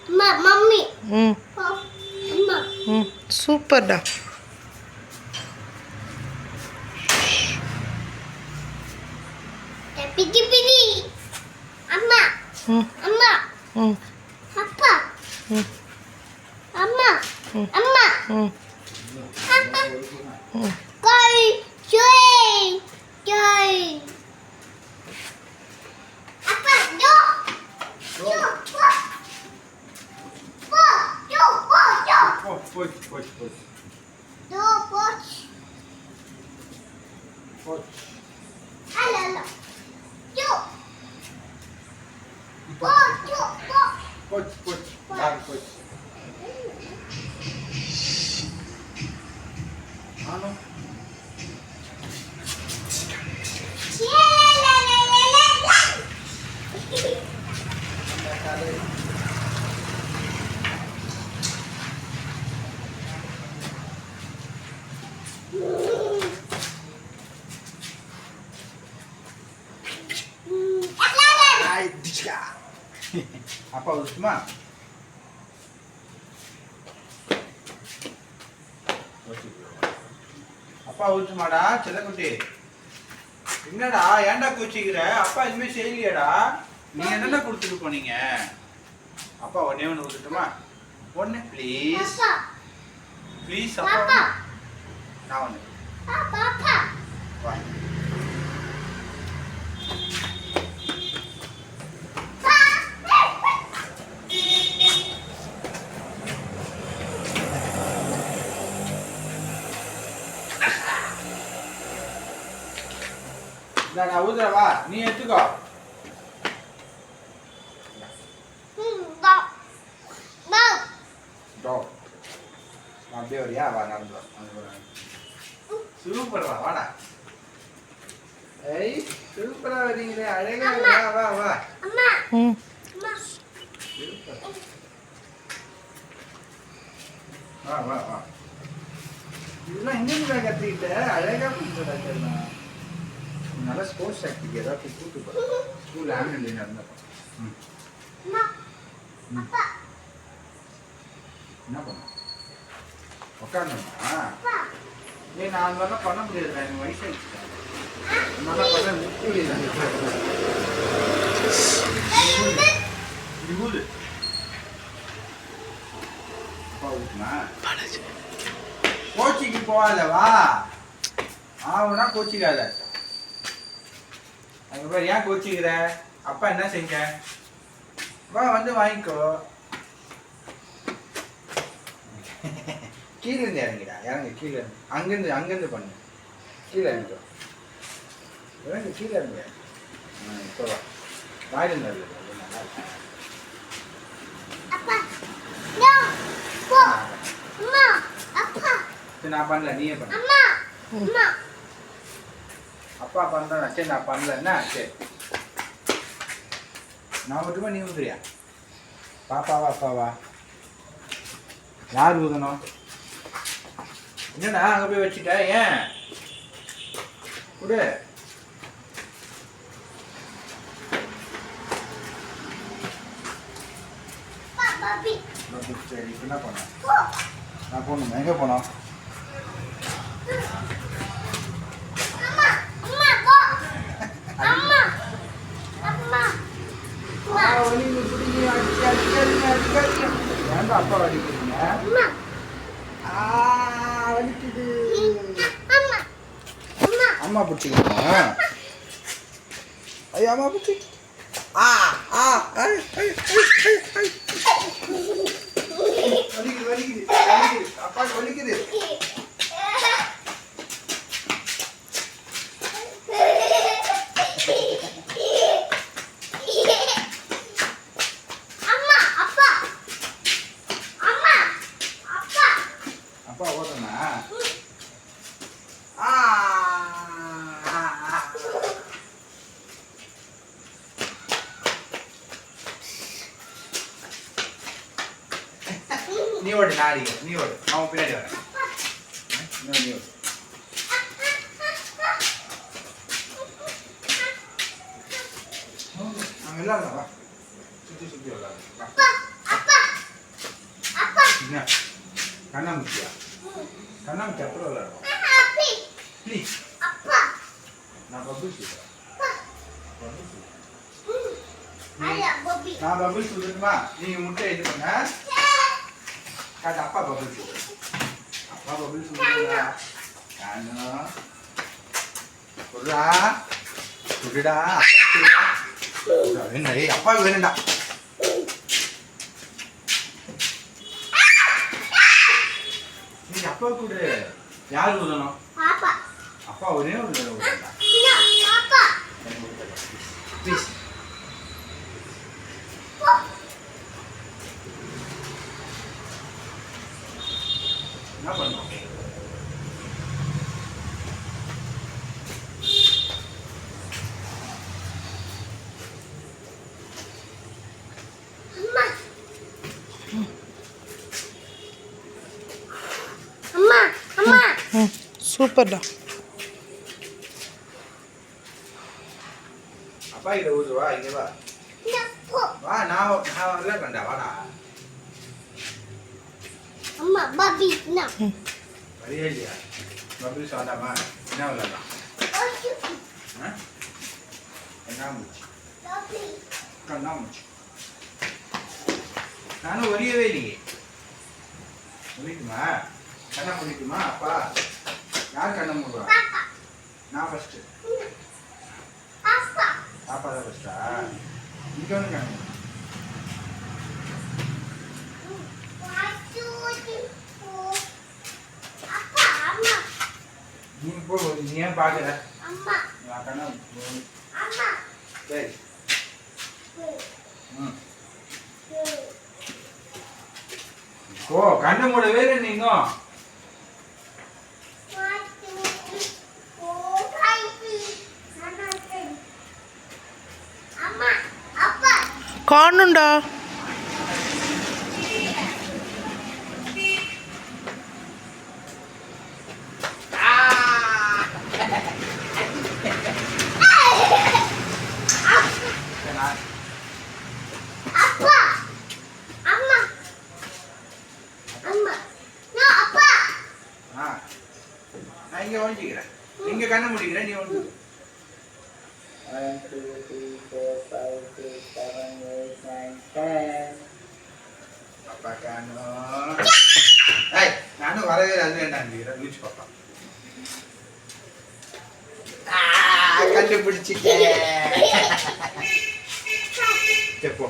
Mummy. ம் அம்மா. ம் சூப்பர்டா. பிடி பிடி. அம்மா. ம் அம்மா. ம் அப்பா. ம் அம்மா. ம் அம்மா. ம் ம் Coi chơi chơi. Apa do? Do. Po. Do. Po. Do. Poć. Do. Poch. Ala. Do. Po. Do. Po. Poć. Dar poć. Ano? Ay, dica. Apa usma? அப்பா ஊச்சுமாடா செல்லக்குட்டி. என்னடா ஏன்டா கூச்சிக்கிற? அப்பா எதுவுமே செய்யலையாடா? நீங்க என்னடா கொடுத்துட்டு போனீங்க? அப்பா ஒன்னே ஒன்று ஊத்துட்டுமா? ஒன்று ப்ளீஸ் Papa. Please Papa. அப்பா. நான் ஒன்று Papa. வா. நான் ஊதுறவா, நீ எடுத்துக்கோ. Go. Go. டோ. அப்படியே வரியா? வா நடந்து வா. சூப்பர்டா வாடா. ஏய் சூப்பரா வரீங்களே, அழகா வா வா. Amma. ம் Amma. சூப்பர். வா. இதெல்லாம் எங்க கத்துக்கிட்ட? அழகா பண்ணுறா. நல்ல ஸ்போர்ட்ஸ் ஆக்டிவிட்டி ஏதாவது கூட்டு போ. ஸ்கூல் ஆனுவல் டே நடந்தப்போ. Amma. Papa. என்ன பண்ண? உட்காந்துமா? Papa. ஏய் நான் அந்த மாதிரிலாம் பண்ண முடியாது, எனக்கு வயசாகிடுச்சு. அந்த மாதிரிலாம் பண்ண முடியாது. இது அப்பா ஊட்டுமா? கோச்சிக்கு போகாத வா. ஆவுனா கோச்சிக்காத. அங்க பாரு, ஏன் கோச்சிக்கிற? அப்பா என்ன செஞ்ச? வா வந்து வாங்கிக்கோ. கீழே இருந்து இறங்கிடா, இறங்கு கீழே இருந்து. அங்கிருந்து பண்ணு. கீழே இறங்கிக்கோ. இறங்கு கீழே இறங்கு. இப்போ வா. வாயிலிருந்து வருது. நல்லா இருக்கு. Apa? No. Po. Amma. Apa? சரி நான் பண்ணல, நீயே பண்ணு. Amma. Amma. அப்பா பண்றேன். சரி நான் பண்ணலன்னா சரி. நான் மட்டுமா நீ ஊதுறியா? பாப்பாவா அப்பாவா? யார் ஊதணும்? என்னடா அங்கே போய் வச்சுட்ட? ஏன் கொடு. Babi. சரி இப்போ என்ன பண்ண? Po. நான் போகணுமா? எங்கே போனோம்? Amma. Amma. Po. Amma. Amma. வலிங்க பிடிங்க, அடிக்காதீங்க. ஏன்டா அப்பா வலிக்கிறீங்க? Amma. வலிக்குது. Amma. Amma. அம்மா பிடிச்சிக்கணுமா? ஐயா அம்மா பிடிச்சி. வலிக்குது. அப்பாவுக்கு வலிக்குது. Amma. Apa? Amma. Apa? அப்பா ஓட்டனா? நீ ஓடு, நான் அடிக்கிறேன். நீ ஓடு, அவன் பின்னாடி வரேன். நீ ஓடு. அவன் விளாட்லாம் வா. சுற்றி விளாட்லாம் வா. Apa? என்ன கண்ணாமூச்சியா? கண்ணாமூச்சி அப்புறம் விளையாடும். அப்பி ப்ளீஸ் அப்பா நான் பபுள்ஸ் சொல்கிறேன். ஐயா பப்பி நான் பபுள்ஸ் சொல்லட்டுமா? நீங்கள் முட்டை இது பண்ண காட்டு. அப்பா பபுள்ஸ் சொல்கிறேன். அப்பா பபுள்ஸ் சொல்லுடா. கண்ணா சொல்றா சொல்லுடா. என்ன அப்பாவுக்கு வேணும்டா. நீ அப்பா கூட யார் ஊதணும்? பாப்பா அப்பா ஒரே ஒரு தடவை ஊதணும்டா. பாப்பா ப்ளீஸ் என்ன பண்ணுறோம்? அம்மா அம்மா ம் சூப்பர்டா. அப்பா கிட்ட ஊதுவா. இங்க வா நப்போ வா. நான் வரல கண்டா. வாடா. அம்மா பப்பி நா வரியா இல்லையா? பபுள்ஸ் வேண்டாமா? என்ன விளையாடலாம்? ஆ? கண்ணாமூச்சி பப்பி கண்ணாமூச்சி. நானும் வரியவே இல்லையே. முடிக்குமா? கண்ணை முடிக்குமா? அப்பா யார் கண்ணை மூடுவா? பாப்பா நான் ஃபர்ஸ்ட். அப்பா பாப்பா தான் ஃபர்ஸ்டா? இங்க வந்து கண்ணை மூடு. அப்பா அம்மா நீ போ. நீ ஏன் பார்க்கற? அம்மா நான் கண்ணை அம்மா சரி. ம் ஓ கண்ணை மூடவே இல்லை நீங்க. அம்மா அப்பா காணும்டா. அப்பா அம்மா அம்மா நான் அப்பா ஆ நான் இங்க ஒழிஞ்சிக்கிறேன். இங்க கண்ணை முடிக்கிறேன். நீ ஒன்று 1 2 3 4 5 6 7 8 9 10. அப்பா கண்ணு. ஏய் நானும் வரவே அது வேண்டாம். லூச்சு பாப்பா. கண்டுபிடிச்சிட்டேன். சரி போ.